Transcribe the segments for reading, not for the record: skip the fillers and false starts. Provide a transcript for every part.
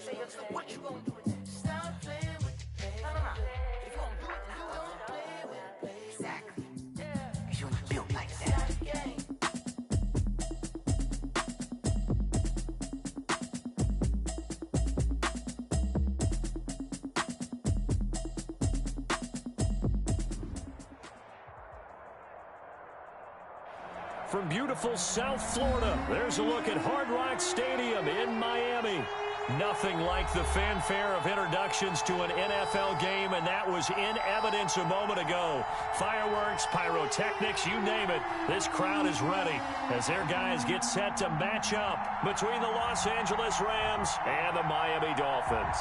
Say, yo, so what you gonna do? Stop playing with the pain. No. If you gonna do it, you don't play with pain. Exactly. Cause you ain't built like that. From beautiful South Florida, there's a look at Hard Rock Stadium in Miami. Nothing like the fanfare of introductions to an NFL game, and that was in evidence a moment ago. Fireworks, pyrotechnics, you name it. This crowd is ready as their guys get set to match up between the Los Angeles Rams and the Miami Dolphins.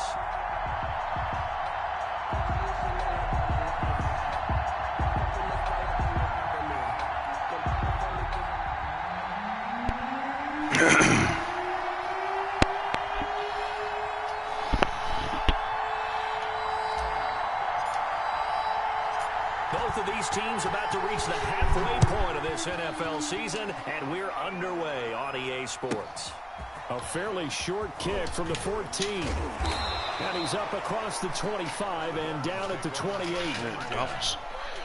Both of these teams about to reach the halfway point of this NFL season, and we're underway on EA Sports. A fairly short kick from the 14. And he's up across the 25 and down at the 28.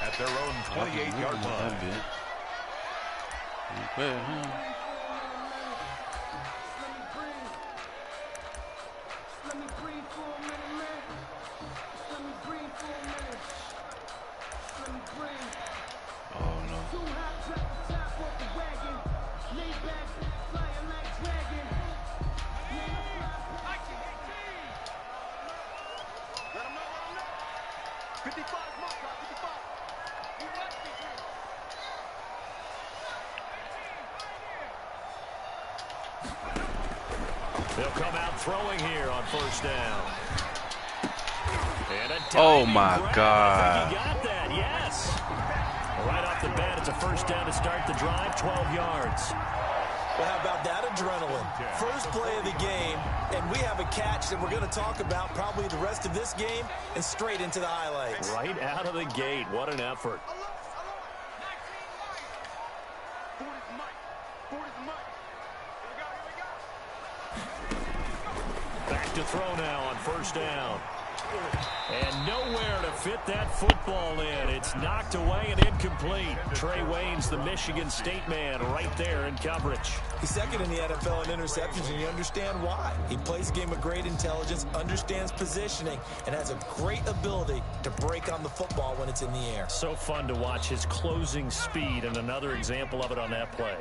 At their own 28-yard line. They'll come out throwing here on first down. And oh, my God. He got that, yes. Right off the bat, it's a first down to start the drive, 12 yards. Well, how about that adrenaline? First play of the game, and we have a catch that we're going to talk about probably the rest of this game and straight into the highlights. Right out of the gate, what an effort. Back to throw now on first down. And nowhere to fit that football in. It's knocked away and incomplete. Trey Waynes, the Michigan State man, right there in coverage. He's second in the NFL in interceptions, and you understand why. He plays a game of great intelligence, understands positioning, and has a great ability to break on the football when it's in the air. So fun to watch his closing speed, and another example of it on that play.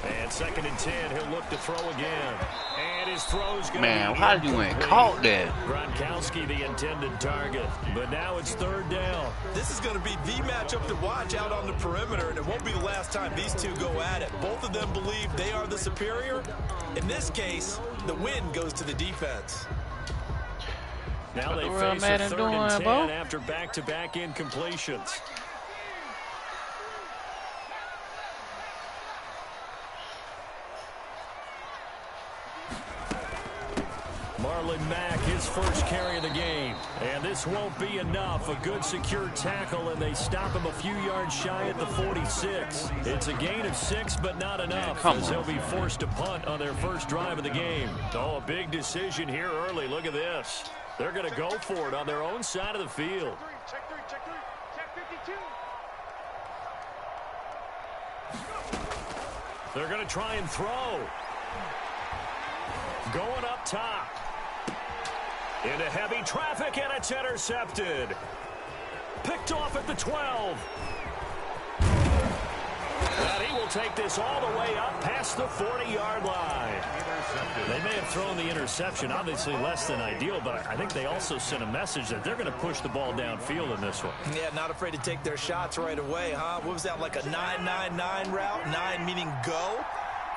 And second and 10, he'll look to throw again. And his throw's going to Man, how did you ain't caught that? Gronkowski, the intended target. But now it's third down. This is going to be the matchup to watch out on the perimeter, and it won't be the last time these two go at it. Both of them believe they are the superior. In this case, the win goes to the defense. Now they face a third and 10 after back-to-back incompletions. Marlon Mack, his first carry of the game. And this won't be enough. A good secure tackle, and they stop him a few yards shy at the 46. It's a gain of 6, but not enough, as he'll be forced to punt on their first drive of the game. Oh, a big decision here early. Look at this. They're going to go for it on their own side of the field. Check 52. They're going to try and throw. Going up top. Into heavy traffic, and it's intercepted. Picked off at the 12. And he will take this all the way up past the 40-yard line. They may have thrown the interception, obviously less than ideal, but I think they also sent a message that they're going to push the ball downfield in this one. Yeah, not afraid to take their shots right away, huh? What was that, like a 9-9-9 route? 9 meaning go?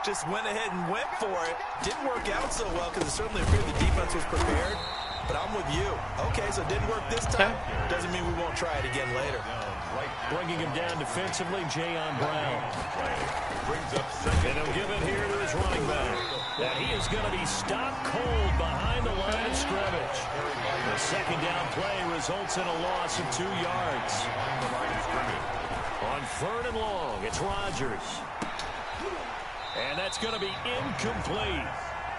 Just went ahead and went for it. Didn't work out so well because it certainly appeared the defense was prepared. But I'm with you. Okay, so it didn't work this time. Doesn't mean we won't try it again later. Bringing him down defensively, Jayon Brown. And he'll give it here to his running back. And he is going to be stopped cold behind the line of scrimmage. The second down play results in a loss of 2 yards. On third and long, it's Rodgers. And that's going to be incomplete.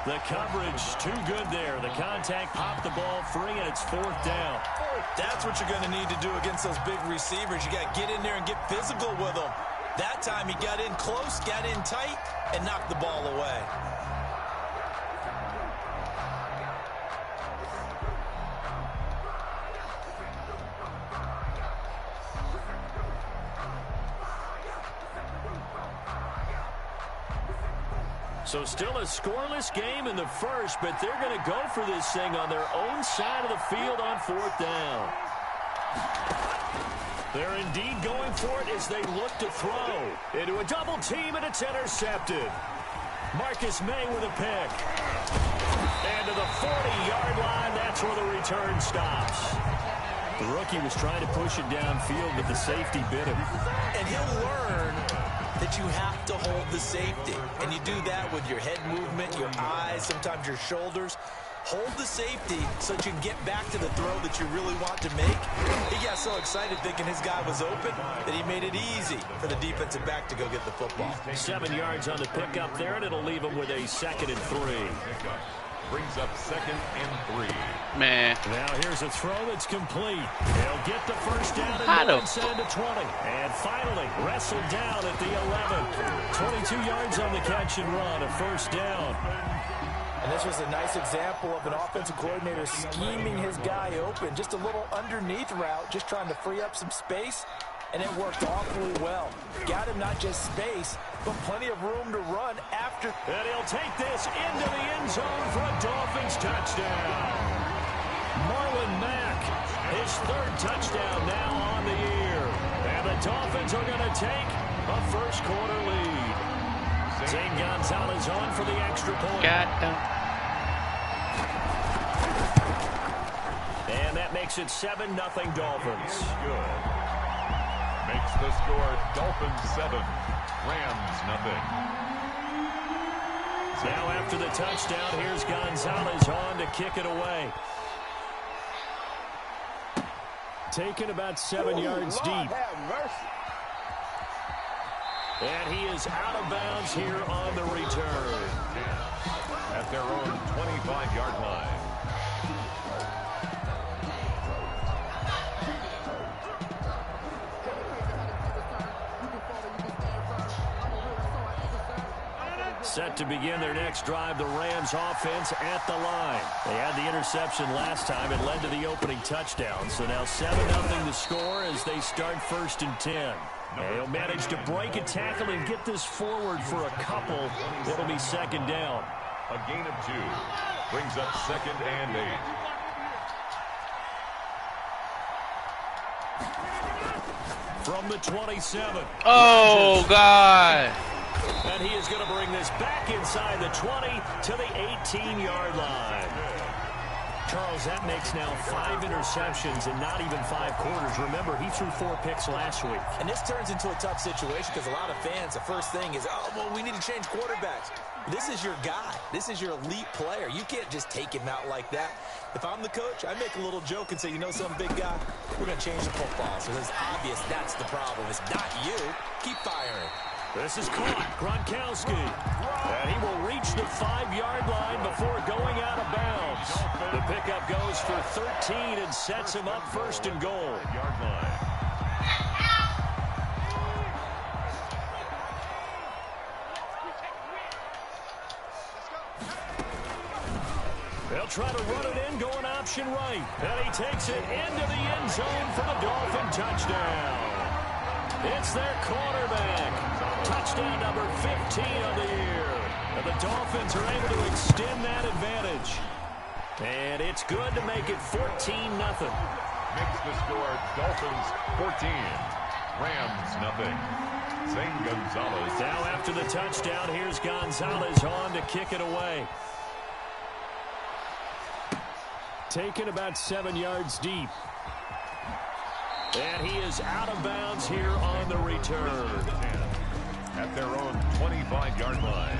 The coverage too good there. The contact popped the ball free, and it's 4th down. That's what you're going to need to do against those big receivers. You got to get in there and get physical with them. That time he got in close, got in tight, and knocked the ball away. So still a scoreless game in the first, but they're going to go for this thing on their own side of the field on 4th down. They're indeed going for it as they look to throw. Into a double team, and it's intercepted. Marcus May with a pick. And to the 40-yard line, that's where the return stops. The rookie was trying to push it downfield, but the safety bit him. And he'll learn that you have to hold the safety. And you do that with your head movement, your eyes, sometimes your shoulders. Hold the safety so that you can get back to the throw that you really want to make. He got so excited thinking his guy was open that he made it easy for the defensive back to go get the football. 7 yards on the pickup there, and it'll leave him with a 2nd and 3. Brings up 2nd and 3. Man. Now here's a throw that's complete. He'll get the first down and send to 20. And finally wrestled down at the 11. 22 yards on the catch and run, a 1st down. And this was a nice example of an offensive coordinator scheming his guy open. Just a little underneath route, just trying to free up some space. And it worked awfully well. Got him not just space, but plenty of room to run after. And he'll take this into the end zone for a Dolphins touchdown. Marlon Mack, his 3rd touchdown now on the year. And the Dolphins are going to take a first-quarter lead. Zane Gonzalez on for the extra point. Got them. And that makes it 7-0 Dolphins. Good. Makes the score Dolphins 7, Rams 0. Now after the touchdown, here's Gonzalez on to kick it away. Taken about 7 yards deep. And he is out of bounds here on the return. At their own 25-yard line. Set to begin their next drive, the Rams offense at the line. They had the interception last time. It led to the opening touchdown. So now 7-0 the score as they start 1st and 10. They'll manage to break a tackle and get this forward for a couple. It'll be 2nd down. A gain of 2. Brings up 2nd and 8. From the 27. Oh, God. And he is going to bring this back inside the 20 to the 18-yard line. Charles, that makes now 5 interceptions in not even 5 quarters. Remember, he threw 4 picks last week. And this turns into a tough situation because a lot of fans, the first thing is, oh, well, we need to change quarterbacks. This is your guy. This is your elite player. You can't just take him out like that. If I'm the coach, I make a little joke and say, you know some big guy, we're going to change the football. So it's obvious that's the problem. It's not you. Keep firing. This is caught. Gronkowski. And he will reach the 5-yard line before going out of bounds. The pickup goes for 13 and sets him up 1st and goal. Yard line. They'll try to run it in, going option right. And he takes it into the end zone for the Dolphin touchdown. It's their quarterback. Touchdown number 15 of the year. And the Dolphins are able to extend that advantage. And it's good to make it 14-0. Makes the score Dolphins 14, Rams 0. Zane Gonzalez. Now after the touchdown, here's Gonzalez on to kick it away. Taken about 7 yards deep. And he is out of bounds here on the return. At their own 25-yard line.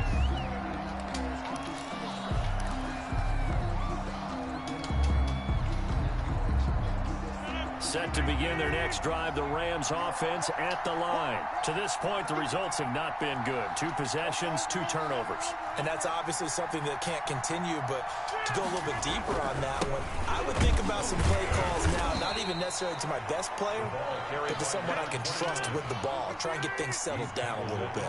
Set to begin their next drive, the Rams offense at the line. To this point, the results have not been good. 2 possessions, 2 turnovers. And that's obviously something that can't continue, but to go a little bit deeper on that one, I would think about some play calls now, not even necessarily to my best player, but to someone I can trust with the ball. Try and get things settled down a little bit.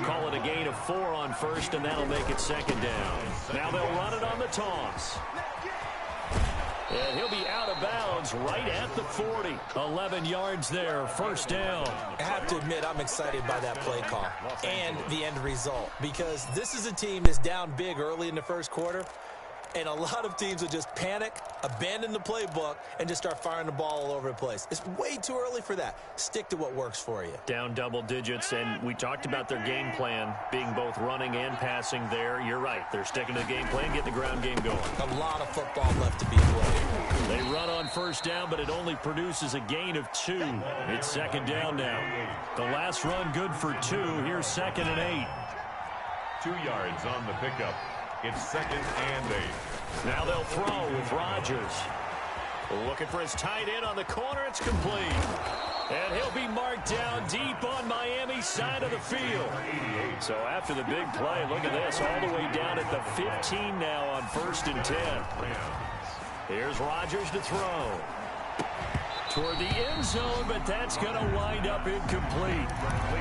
Call it a gain of 4 on first, and that'll make it second down. Now they'll run it on the toss. And he'll be out of bounds right at the 40. 11 yards there, first down. I have to admit, I'm excited by that play call and the end result, because this is a team that's down big early in the first quarter, and a lot of teams will just panic, abandon the playbook, and just start firing the ball all over the place. It's way too early for that. Stick to what works for you. Down double digits, and we talked about their game plan being both running and passing there. You're right. They're sticking to the game plan, getting the ground game going. A lot of football left to be played. They run on first down, but it only produces a gain of 2. It's second down now. The last run good for 2. Here's 2nd and 8. 2 yards on the pickup. It's 2nd and 8. Now they'll throw with Rodgers. Looking for his tight end on the corner. It's complete. And he'll be marked down deep on Miami's side of the field. So after the big play, look at this, all the way down at the 15 now on 1st and 10. Here's Rodgers to throw. Toward the end zone, but that's going to wind up incomplete.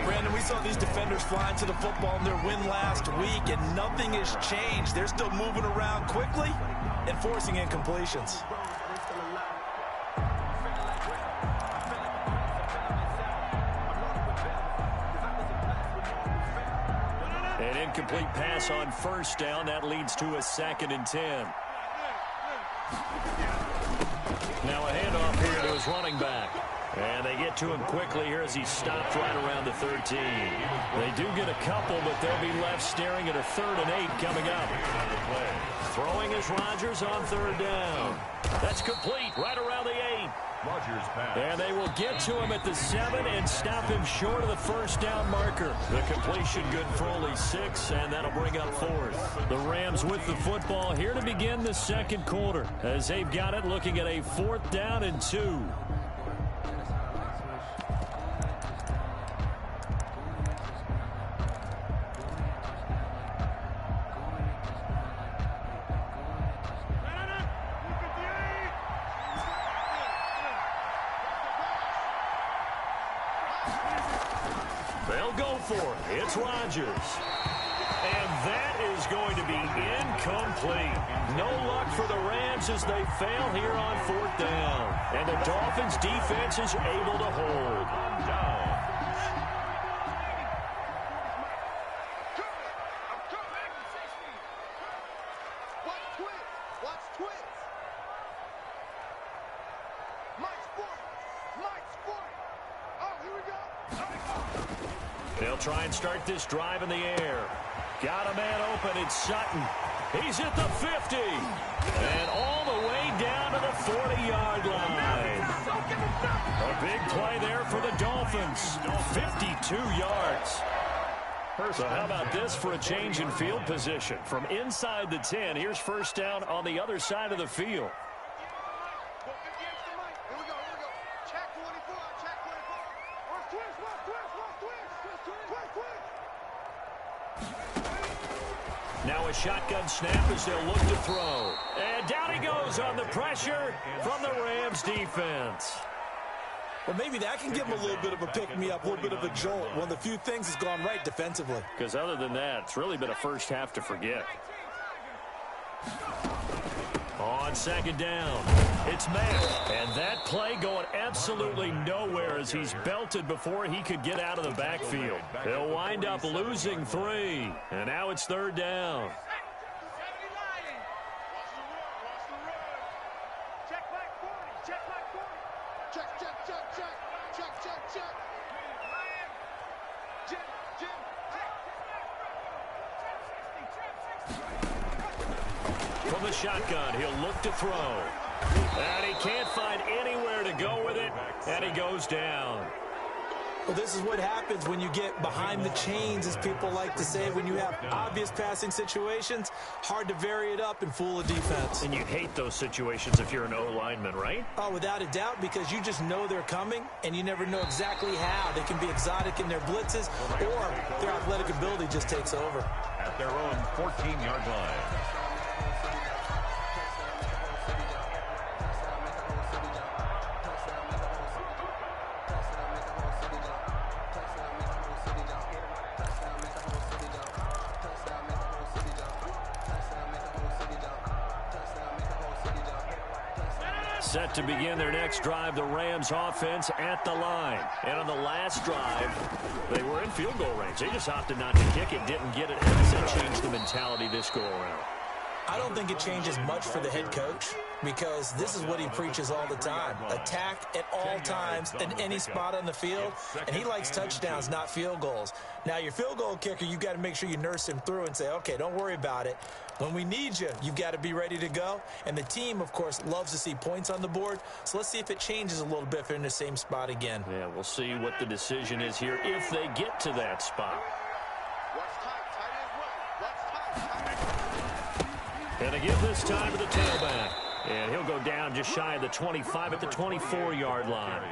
Brandon, we saw these defenders flying to the football in their win last week, and nothing has changed. They're still moving around quickly and forcing incompletions. An incomplete pass on first down. That leads to a 2nd and 10. Now a handoff here to his running back. And they get to him quickly here as he stopped right around the 13. They do get a couple, but they'll be left staring at a 3rd and 8 coming up. Throwing is Rodgers on 3rd down. That's complete right around the 8. Rodgers pass. And they will get to him at the 7 and stop him short of the first down marker. The completion good for only 6, and that'll bring up 4th. The Rams with the football here to begin the second quarter as they've got it looking at a 4th down and 2. They'll go for it. It's Rodgers. And that is going to be incomplete. No luck for the Rams as they fail here on 4th down. And the Dolphins' defense is able to hold. They'll try and start this drive in the air. Got a man open. It's Sutton. He's at the 50. And all the way down to the 40-yard line. A big play there for the Dolphins. 52 yards. So how about this for a change in field position? From inside the 10, here's first down on the other side of the field. Now a shotgun snap as they'll look to throw. And down he goes on the pressure from the Rams defense. Well, maybe that can give them a little bit of a pick-me-up, a little bit of a jolt. One of the few things that's gone right defensively. Because other than that, it's really been a first half to forget. On second down, it's Matt. And that play going absolutely nowhere as he's belted before he could get out of the backfield. They'll wind up losing 3. And now it's 3rd down. From the shotgun, he'll look to throw. And he can't find anywhere to go with it, and he goes down. Well, this is what happens when you get behind the chains, as people like to say. When you have obvious passing situations, hard to vary it up and fool a defense. And you hate those situations if you're an O-lineman, right? Oh, without a doubt, because you just know they're coming, and you never know exactly how. They can be exotic in their blitzes, or their athletic ability just takes over. At their own 14-yard line. Set to begin their next drive, the Rams offense at the line. And on the last drive, they were in field goal range. They just opted not to kick it, didn't get it. How does that change the mentality this go around? I don't think it changes much for the head coach, because this is what he preaches all the time. Attack at all times in any spot on the field, and he likes touchdowns, not field goals. Now, your field goal kicker, you've got to make sure you nurse him through and say, okay, don't worry about it. When we need you, you've got to be ready to go. And the team, of course, loves to see points on the board. So let's see if it changes a little bit if they're in the same spot again. Yeah, we'll see what the decision is here if they get to that spot. And they give this time to the tailback. And he'll go down just shy of the 25 at the 24-yard line.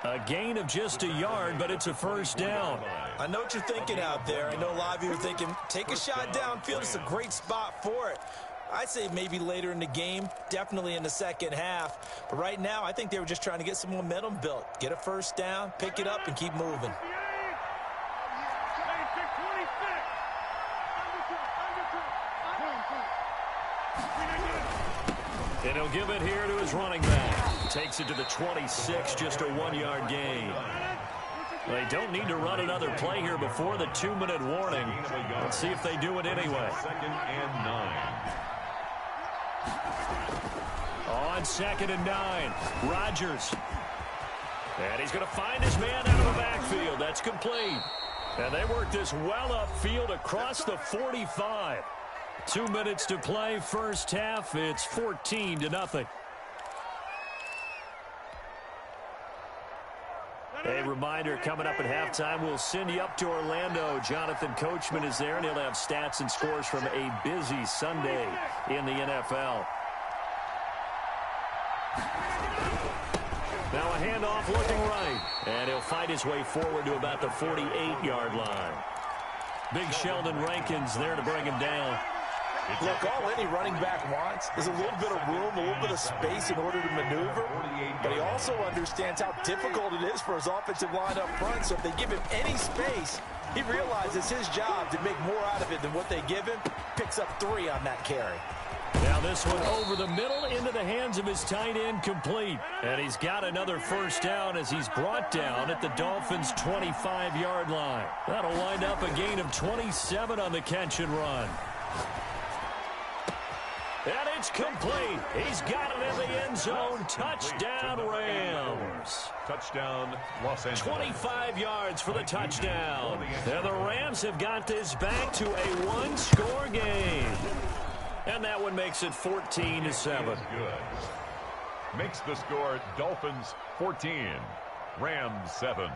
A gain of just a yard, but it's a first down. I know what you're thinking out there. I know a lot of you are thinking, take a shot downfield. It's a great spot for it. I'd say maybe later in the game, definitely in the second half. But right now, I think they were just trying to get some momentum built. Get a first down, pick it up, and keep moving. And he'll give it here to his running back. Takes it to the 26, just a 1-yard gain. They don't need to run another play here before the 2-minute warning. Let's see if they do it anyway. 2nd and 9. On 2nd and 9, Rodgers. And he's going to find his man out of the backfield. That's complete. And they work this well upfield across the 45. 2 minutes to play, first half. It's 14-0. A reminder, coming up at halftime, we'll send you up to Orlando. Jonathan Coachman is there, and he'll have stats and scores from a busy Sunday in the NFL. Now a handoff looking right, and he'll fight his way forward to about the 48-yard line. Big Sheldon Rankins there to bring him down. Look, all any running back wants is a little bit of room, a little bit of space in order to maneuver. But he also understands how difficult it is for his offensive line up front. So if they give him any space, he realizes his job to make more out of it than what they give him. Picks up 3 on that carry. Now this one over the middle into the hands of his tight end, complete. And he's got another first down as he's brought down at the Dolphins' 25-yard line. That'll wind up a gain of 27 on the catch and run. And it's complete. He's got it in the end zone. Touchdown, Rams. Touchdown, Los Angeles. 25 yards for the touchdown. And the Rams have got this back to a 1-score game. And that one makes it 14-7. Good. Makes the score Dolphins 14, Rams 7.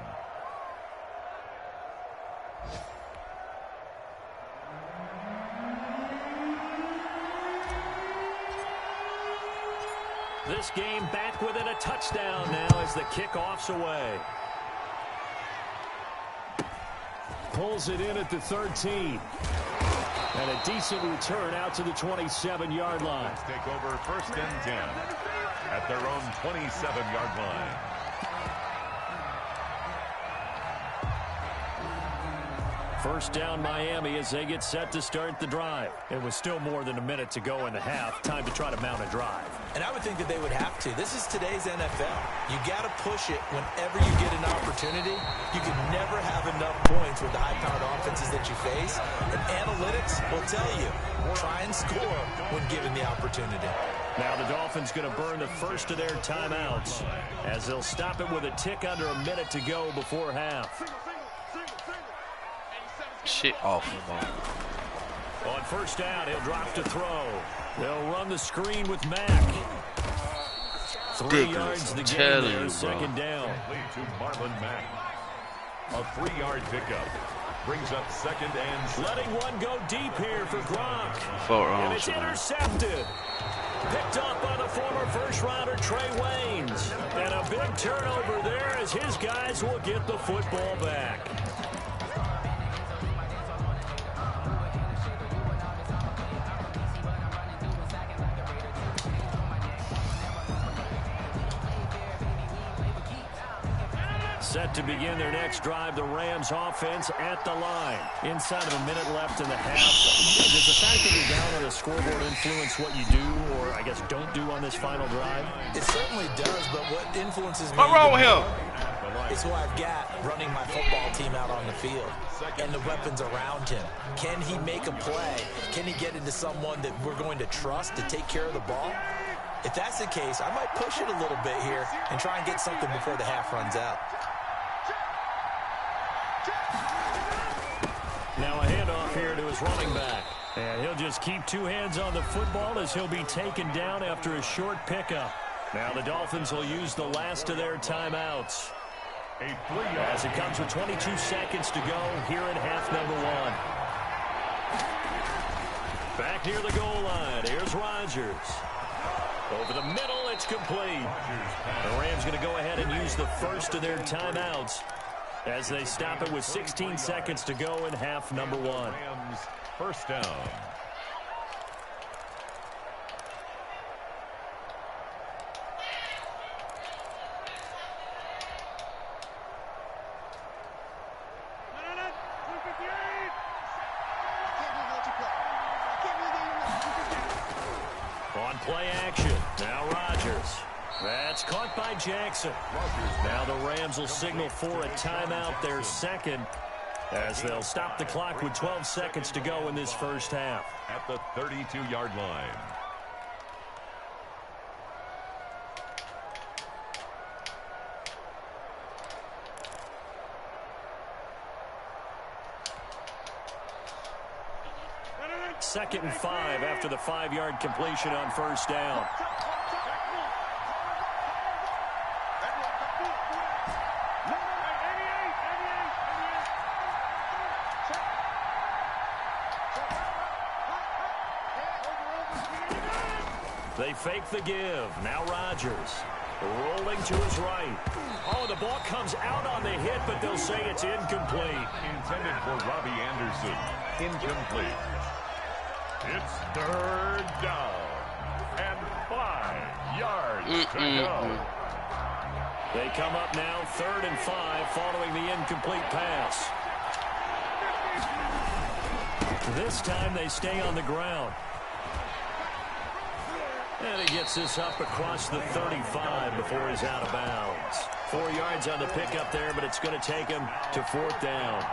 This game back within a touchdown now as the kickoff's away. Pulls it in at the 13. And a decent return out to the 27-yard line. Let's take over 1st and 10 at their own 27-yard line. First down Miami as they get set to start the drive. It was still more than a minute to go in the half. Time to try to mount a drive. And I would think that they would have to. This is today's NFL. You got to push it whenever you get an opportunity. You can never have enough points with the high-powered offenses that you face. And analytics will tell you, try and score when given the opportunity. Now the Dolphins going to burn the first of their timeouts as they'll stop it with a tick under a minute to go before half. Shit awful, man. On first down, he'll drop to throw. They'll run the screen with Mack. 3 yards to gain there, 2nd down. To Marlon Mack. A 3-yard pickup. Brings up 2nd and 7. Letting one go deep here for Gronk. And it's intercepted. Picked off by the former first-rounder Trey Waynes. And a big turnover there as his guys will get the football back. Set to begin their next drive, the Rams offense at the line. Inside of a minute left in the half. Does the fact that you're down on the scoreboard influence what you do, or I guess don't do on this final drive? It certainly does, but what influences me... What's wrong with him? It's who I've got running my football team out on the field and the weapons around him. Can he make a play? Can he get into someone that we're going to trust to take care of the ball? If that's the case, I might push it a little bit here and try and get something before the half runs out. Now a handoff here to his running back. And he'll just keep two hands on the football as he'll be taken down after a short pickup. Now the Dolphins will use the last of their timeouts. As it comes with 22 seconds to go here in half number 1. Back near the goal line. Here's Rodgers. Over the middle, it's complete. The Rams going to go ahead and use the first of their timeouts as they stop it with 16 seconds to go in half number 1. Rams first down. On play action. Now Rodgers. That's caught by Jackson. Now the Rams will signal for a timeout, their second, as they'll stop the clock with 12 seconds to go in this first half. At the 32-yard line. Second and 5 after the 5-yard completion on first down. They fake the give. Now Rodgers rolling to his right. Oh, the ball comes out on the hit, but they'll say it's incomplete. Intended for Robbie Anderson. Incomplete. It's 3rd down and 5 yards to go. They come up now 3rd and 5 following the incomplete pass. This time they stay on the ground. And he gets this up across the 35 before he's out of bounds. 4 yards on the pickup there, but it's going to take him to 4th down.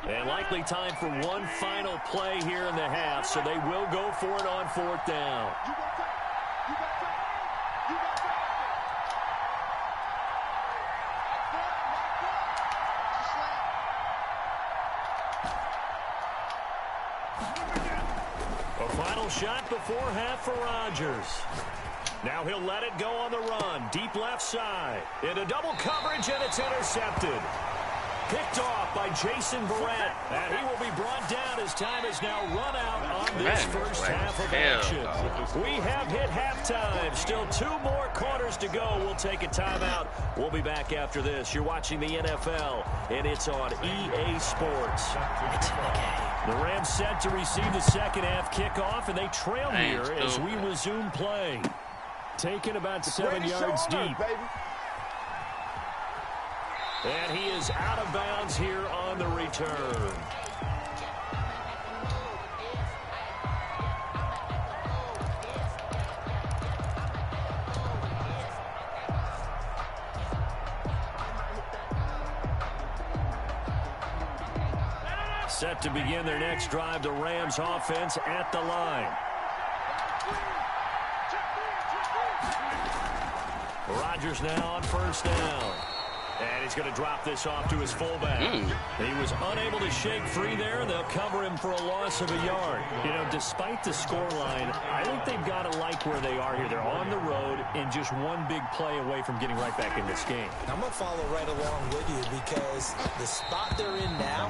And likely time for one final play here in the half, so they will go for it on 4th down. A final shot before half for Rodgers. Now he'll let it go on the run. Deep left side. Into double coverage, and it's intercepted. Picked off by Jason Barrett. And he will be brought down as time has now run out on this first half of action. We have hit halftime. Still 2 more quarters to go. We'll take a timeout. We'll be back after this. You're watching the NFL, and it's on EA Sports. It's in the game. The Rams set to receive the second half kickoff, and they trail here as we resume play. Taken about 7 yards deep. And he is out of bounds here on the return. Set to begin their next drive, the Rams offense at the line. Rodgers now on first down. And he's going to drop this off to his fullback. He was unable to shake free there, and they'll cover him for a loss of a yard. You know, despite the scoreline, I think they've got to like where they are here. They're on the road and just one big play away from getting right back in this game. I'm going to follow right along with you because the spot they're in now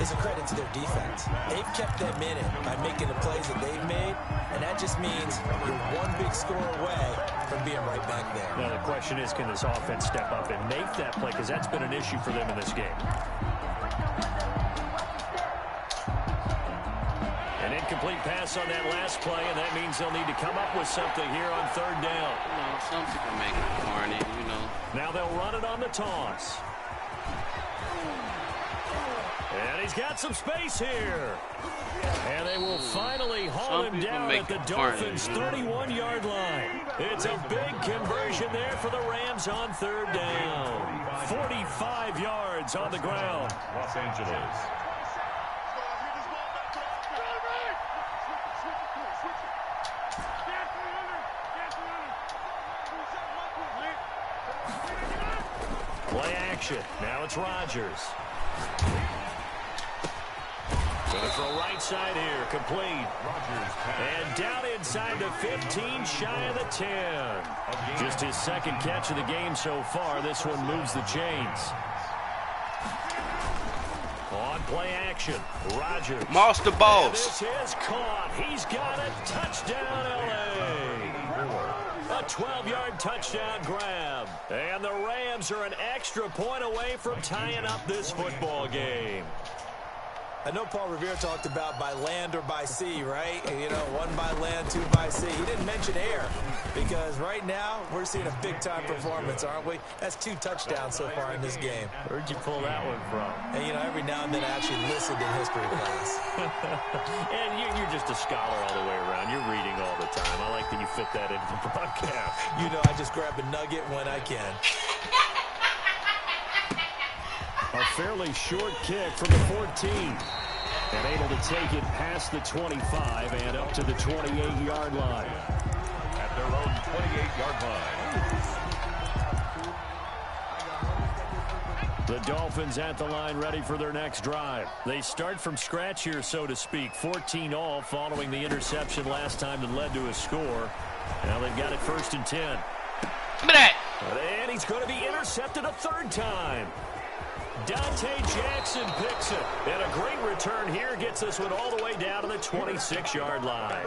is a credit to their defense. They've kept them in it by making the plays that they've made, and that just means you're one big score away from being right back there. Now, the question is, can this offense step up and make that play? Because that's been an issue for them in this game. An incomplete pass on that last play, and that means they'll need to come up with something here on third down. You know, some people make it corny, you know. Now they'll run it on the toss. And he's got some space here. And they will finally haul him down at the Dolphins' 31-yard line. It's a big conversion there for the Rams on third down. 45 yards on the ground. Los Angeles. Play action. Now it's Rodgers. Going to throw right side here, complete. And down inside the 15, shy of the 10. Just his second catch of the game so far. This one moves the chains. On play action, Rodgers. Monster balls. This is caught. He's got it. Touchdown, L.A. A 12-yard touchdown grab. And the Rams are an extra point away from tying up this football game. I know Paul Revere talked about by land or by sea, right? You know, one by land, two by sea. He didn't mention air because right now we're seeing a big-time performance, aren't we? That's 2 touchdowns so far in this game. Where'd you pull that one from? And, you know, every now and then I actually listened in history class. And you're just a scholar all the way around. You're reading all the time. I like that you fit that into the broadcast. You know, I just grab a nugget when I can. A fairly short kick from the 14. And able to take it past the 25 and up to the 28-yard line. At their own 28-yard line. The Dolphins at the line ready for their next drive. They start from scratch here, so to speak. 14-all following the interception last time that led to a score. Now they've got it 1st and 10. Look at that. And he's going to be intercepted a 3rd time. Dante Jackson picks it. And a great return here gets this one all the way down to the 26-yard line.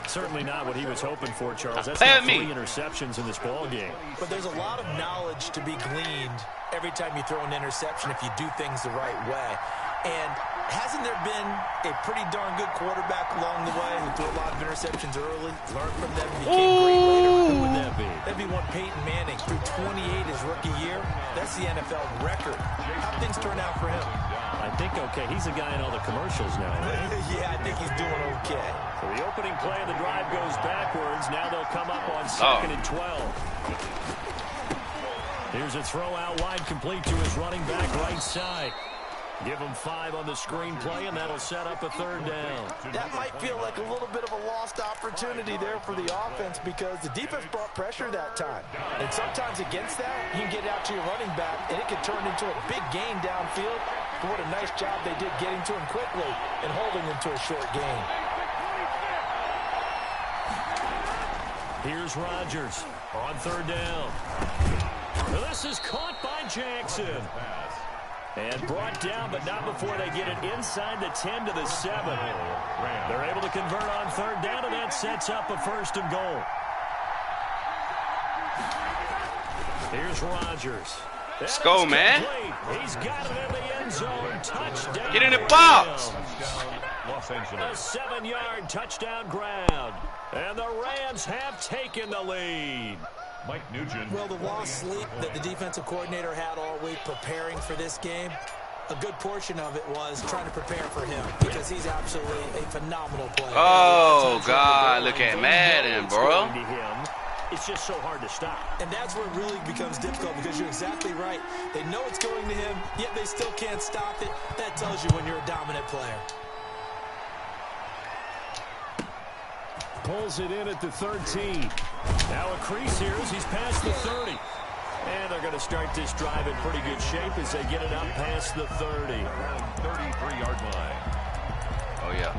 Certainly not what he was hoping for, Charles. That's not 3 interceptions in this ball game. But there's a lot of knowledge to be gleaned every time you throw an interception if you do things the right way. And hasn't there been a pretty darn good quarterback along the way who threw a lot of interceptions early, learned from them, became great later? Who would that be? That'd be one Peyton Manning. Threw 28 his rookie year. That's the NFL record. How'd things turn out for him? I think okay. He's a guy in all the commercials now, right? Yeah, I think he's doing okay. So the opening play of the drive goes backwards. Now they'll come up on 2nd and 12. Here's a throw out wide, complete to his running back right side. Give him 5 on the screenplay, and that'll set up a 3rd down. That might feel like a little bit of a lost opportunity there for the offense because the defense brought pressure that time. And sometimes against that, you can get out to your running back, and it can turn into a big gain downfield. But what a nice job they did getting to him quickly and holding him to a short gain. Here's Rodgers on 3rd down. This is caught by Jackson. And brought down, but not before they get it inside the 10 to the 7. They're able to convert on 3rd down, and that sets up a 1st and goal. Here's Rodgers. Let's go, man. He's got it in the end zone. Touchdown. Get in the box. Los Angeles. A 7-yard touchdown grab. And the Rams have taken the lead. Mike Nugent. Well, the lost sleep that the defensive coordinator had all week preparing for this game, a good portion of it was trying to prepare for him because he's absolutely a phenomenal player. Oh, God, look at Madden, bro. It's just so hard to stop. And that's where it really becomes difficult because you're exactly right. They know it's going to him, yet they still can't stop it. That tells you when you're a dominant player. Pulls it in at the 13. Now a crease here as he's past the 30. And they're going to start this drive in pretty good shape as they get it up past the 30. 33-yard line. Oh, yeah.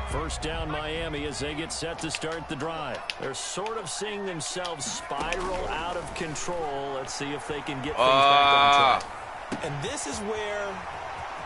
First down Miami as they get set to start the drive. They're sort of seeing themselves spiral out of control. Let's see if they can get things back on track. And this is where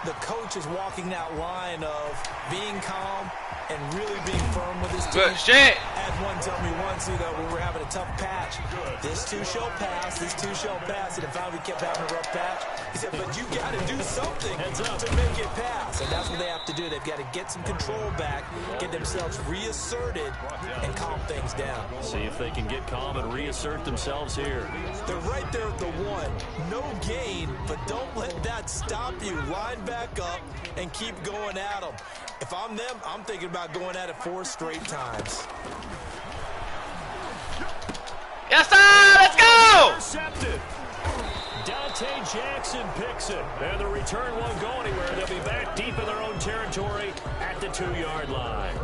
the coach is walking that line of being calm and really being firm with his team. Good shit. Had one tell me once, you know, when we're having a tough patch, this too shall pass, this too shall pass. And if we kept having a rough patch, he said, but you got to do something to make it pass. And that's what they have to do. They've got to get some control back, get themselves reasserted, and calm things down. See if they can get calm and reassert themselves here. They're right there at the one. No gain, but don't let that stop you. Line back up and keep going at them. If I'm them, I'm thinking about going at it 4 straight times. Yes, sir! Let's go! Intercepted. Dante Jackson picks it. And the return won't go anywhere. They'll be back deep in their own territory at the 2-yard line.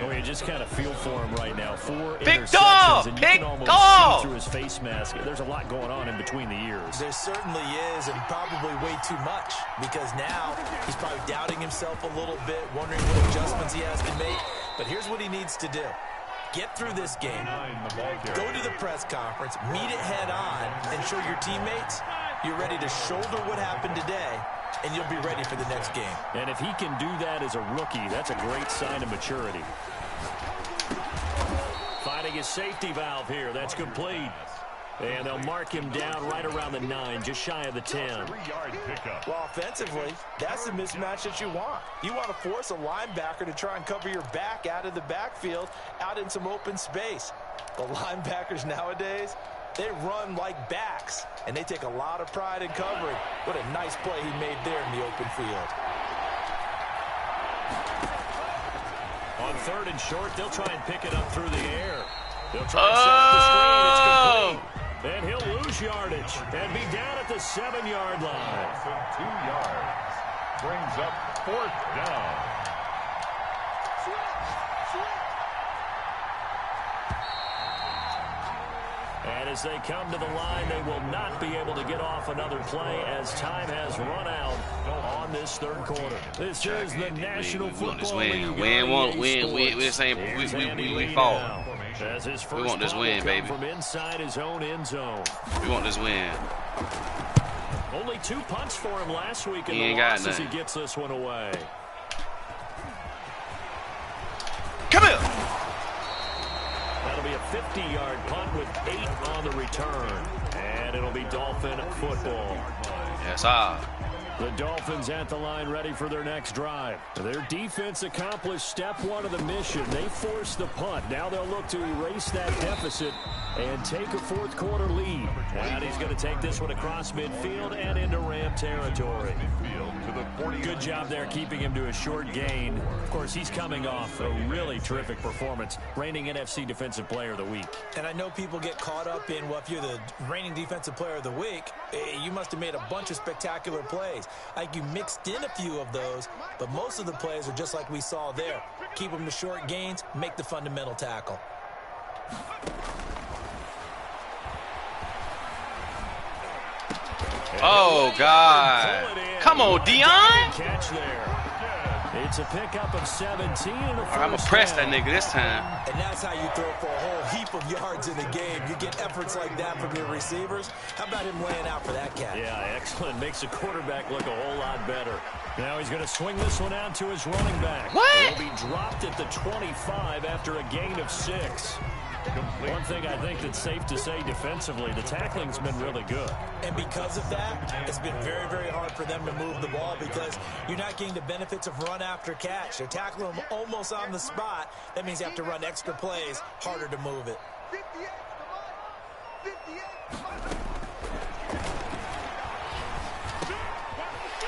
Oh, you just kind of feel for him right now. 4 interceptions, and you can almost see through his face mask. There's a lot going on in between the ears. There certainly is, and probably way too much, because now he's probably doubting himself a little bit, wondering what adjustments he has to make. But here's what he needs to do. Get through this game, go to the press conference, meet it head on, and show your teammates you're ready to shoulder what happened today, and you'll be ready for the next game. And if he can do that as a rookie, that's a great sign of maturity. Finding his safety valve here. That's complete. And they'll mark him down right around the 9, just shy of the 10. 3-yard pickup. Well, offensively, that's the mismatch that you want. You want to force a linebacker to try and cover your back out of the backfield, out in some open space. The linebackers nowadays, they run like backs, and they take a lot of pride in covering. What a nice play he made there in the open field. On 3rd and short, they'll try and pick it up through the air. They'll try and set up the screen. It's complete. And he'll lose yardage and be down at the 7-yard line. 2 yards. Brings up 4th down. And as they come to the line, they will not be able to get off another play as time has run out on this 3rd quarter. This is the National Football League. We fall. We want this win, baby. From inside his own end zone. We want this win. Only 2 punts for him last week in He the ain't loss got as he nothing. gets this one away. Come here. That'll be a 50-yard punt with 8 on the return. And it'll be Dolphin football. Yes, sir. The Dolphins at the line ready for their next drive. Their defense accomplished step 1 of the mission. They forced the punt. Now they'll look to erase that deficit and take a 4th quarter lead. And he's going to take this one across midfield and into Ram territory. Good job there keeping him to a short gain. Of course, he's coming off a really terrific performance, reigning NFC Defensive Player of the Week. And I know people get caught up in, well, if you're the reigning Defensive Player of the Week, you must have made a bunch of spectacular plays. I think you mixed in a few of those, but most of the plays are just like we saw there. Keep them to short gains, make the fundamental tackle. Oh, God. Come on, Deion. Catch there. It's a pickup of 17 and a first I'm going to press that down. nigga this time. And that's how you throw for a whole heap of yards in the game. You get efforts like that from your receivers. How about him laying out for that catch? Yeah, excellent. Makes the quarterback look a whole lot better. Now he's going to swing this one out to his running back. What? He'll be dropped at the 25 after a gain of 6. One thing I think that's safe to say defensively, the tackling's been really good. And because of that, it's been very, very hard for them to move the ball because you're not getting the benefits of run after catch. They're tackling them almost on the spot. That means you have to run extra plays, harder to move it. 58,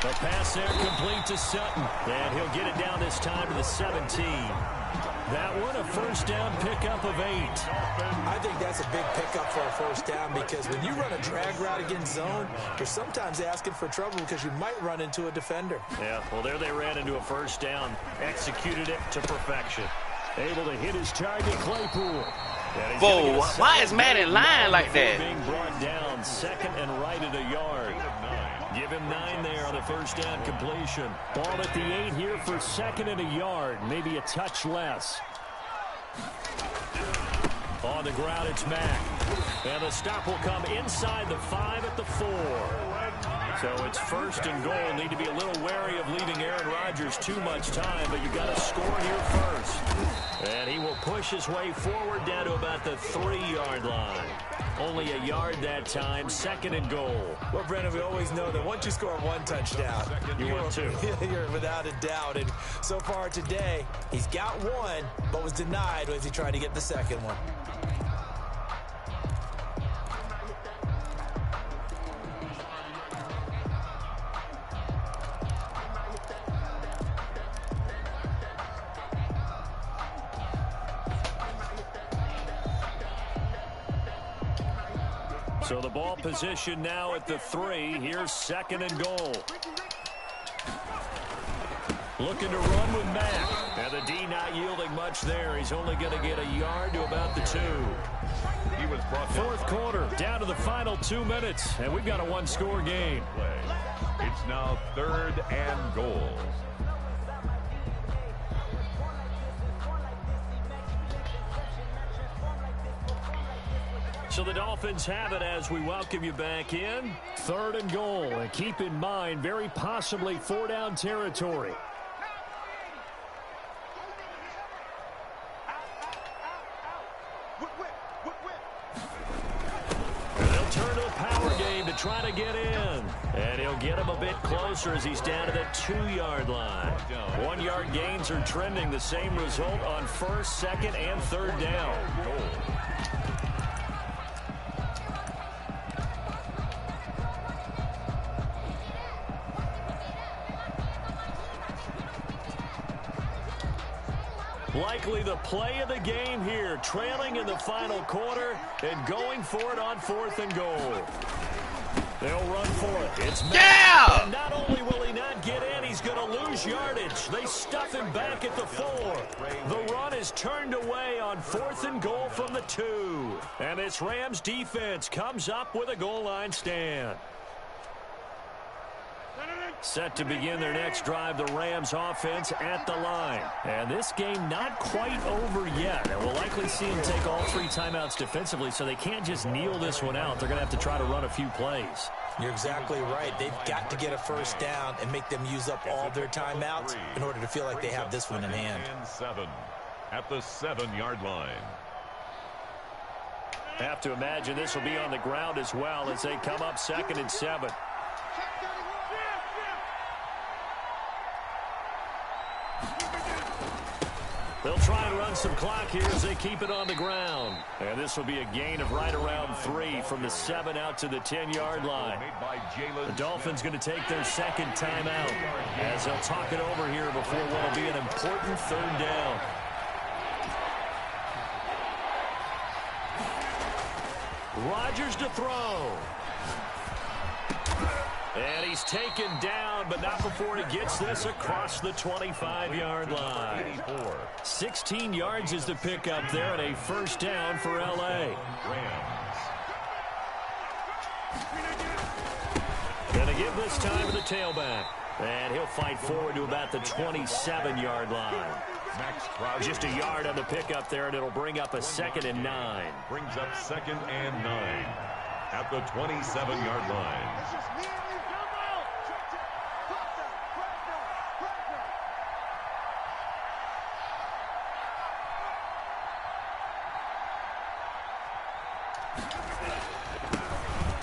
The pass there complete to Sutton. And he'll get it down this time to the 17. That one, a first down pickup of 8. I think that's a big pickup for a first down because when you run a drag route against zone, you're sometimes asking for trouble because you might run into a defender. Yeah, well, there they ran into a first down, executed it to perfection. Able to hit his target, Claypool. Whoa, why is Matt in line like that? Being brought down, second and right at a yard. Give him 9 there on the first down completion. Ball at the 8 here for second and a yard, maybe a touch less. On the ground, it's Mack. And the stop will come inside the 5 at the 4. So it's first and goal. Need to be a little wary of leaving Aaron Rodgers too much time, but you've got to score here first. And he will push his way forward down to about the 3-yard line. Only a yard that time, second and goal. Well, Brennan, we always know that once you score 1 touchdown, you want 2. You're without a doubt. And so far today, he's got 1, but was denied as he tried to get the second one. So the ball position now at the 3. Here's second and goal. Looking to run with Mack. And the D not yielding much there. He's only going to get a yard to about the 2. He was brought Fourth quarter, down to the final 2 minutes. And we've got a 1-score game. It's now 3rd and goal. So the Dolphins have it as we welcome you back in. 3rd and goal. And keep in mind, very possibly 4-down territory. And they'll turn to a power game to try to get in. And he'll get him a bit closer as he's down to the 2-yard line. 1-yard gains are trending. The same result on 1st, 2nd, and 3rd down. Likely the play of the game here, trailing in the final quarter and going for it on 4th and goal. They'll run for it. It's Mack. Yeah! And not only will he not get in, he's going to lose yardage. They stuff him back at the 4. The run is turned away on 4th and goal from the 2. And this Rams defense comes up with a goal line stand. Set to begin their next drive, the Rams offense at the line. And this game not quite over yet. And we'll likely see them take all 3 timeouts defensively, so they can't just kneel this one out. They're going to have to try to run a few plays. You're exactly right. They've got to get a first down and make them use up all their timeouts in order to feel like they have this one in hand. 7 at the 7-yard line. Have to imagine this will be on the ground as well as they come up 2nd and 7. They'll try and run some clock here as they keep it on the ground. And this will be a gain of right around 3 from the 7 out to the 10-yard line. The Dolphins going to take their 2nd timeout as they'll talk it over here before what will be an important 3rd down. Rodgers to throw. And he's taken down, but not before he gets this across the 25-yard line. 16 yards is the pickup there and a first down for L.A. Going to give this time to the tailback. And he'll fight forward to about the 27-yard line. Just a yard on the pickup there, and it'll bring up a 2nd and 9. Brings up 2nd and 9 at the 27-yard line.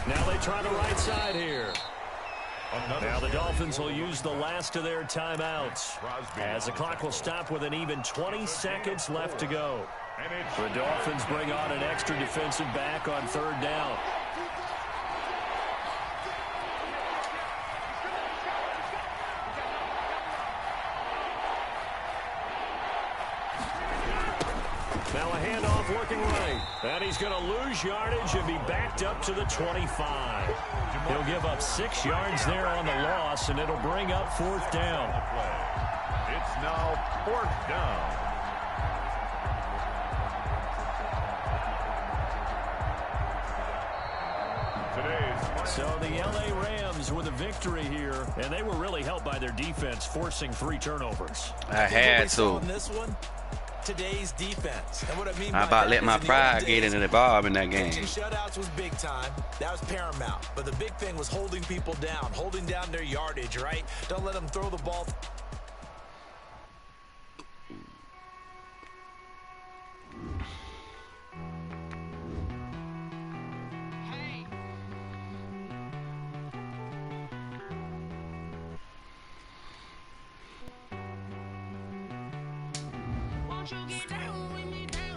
Now they try the right side here. Now the Dolphins will use the last of their timeouts as the clock will stop with an even 20 seconds left to go. The Dolphins bring on an extra defensive back on 3rd down. Now a handoff looking right. And he's going to lose yardage and be backed up to the 25. He'll give up 6 yards there on the loss, and it'll bring up 4th down. It's now 4th down. So the L.A. Rams with a victory here, and they were really helped by their defense, forcing 3 turnovers. I had to. On this one, today's defense. And what I mean I by about that let is my in the pride old get days, into the bob in that catching game. shutouts was big time. That was paramount. But the big thing was holding people down, holding down their yardage, right? Don't let them throw the ball. Won't you get down with me, down?